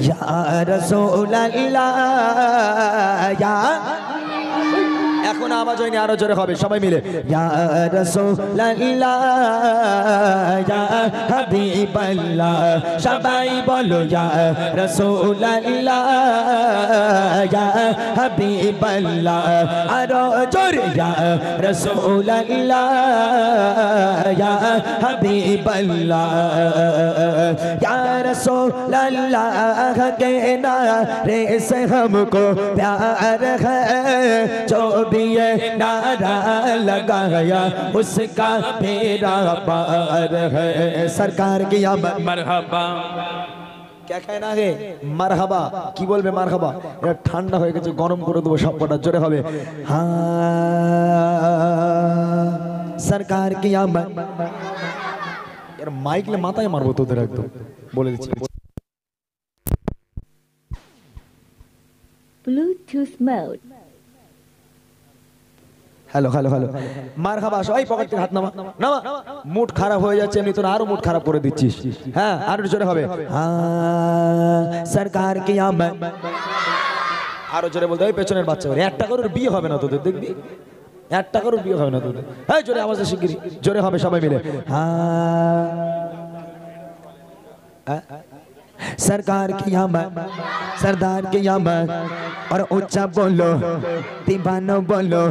ইয়া রাসূলুল্লাহ ইয়া এখন আওয়াজ হয়নি আরো জোরে হবে সবাই মিলে ইয়া রাসূলুল্লাহ ইয়া হাবিবাল্লাহ সবাই বলো ইয়া রাসূলুল্লাহ ইয়া হাবিবাল্লাহ আরো জোরে ইয়া রাসূলুল্লাহ ইয়া হাবিবাল্লাহ ইয়া রাসূলুল্লাহ के नारे से हमको प्यार है जो भी ये नारा लगाया उसका मेरा पार है सरकार की मरहबा क्या कहना है मरहबा की बोलबे मरहबा এটা ঠান্ডা হয়ে গেছে গরম করে দেব সব কটা জোরে হবে হ্যাঁ सरकार की यार माइक ले মাথায় মারবো তোদের একদম বলে দিচ্ছি Bluetooth mode. Hello hello hello মারহাবা সবাই পকেট থেকে হাত নামা নামা মুড খারাপ হয়ে যাচ্ছে এমনি তোর আরো মুড খারাপ করে দিচ্ছিস হ্যাঁ আরো জোরে হবে হ্যাঁ সরকার কি আমত আরো জোরে বলতে ওই পেছনের বাচ্চা ওর একটা করে বিয়ে হবে না তোদের দেখবি একটা করে বিয়ে হবে না তোদের এই জোরে আওয়াজে শিগগিরই জোরে হবে সবাই মিলে হ্যাঁ सरकार की आमद सरदार की आमद और ऊंचा बोलो दीवानो बोलो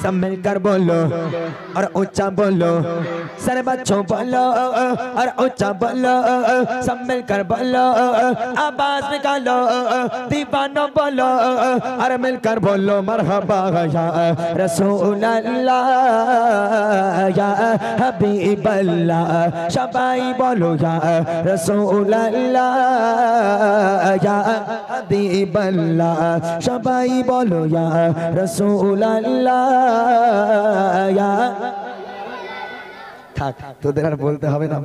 सब मिलकर बोलो और ऊंचा बोलो सर बच्चों बोलो और ऊंचा बोलो सब मिलकर बोलो आवाज निकालो दीवानो बोलो और मिलकर बोलो मरहबा या रसूल अल्लाह या हबीब अल्लाह शबाई बोलो या रसूल अल्लाह या हबीब अल्लाह सबाई बोलो या रसूल अल्लाह या থাক তোদের আর বলতে হবে না।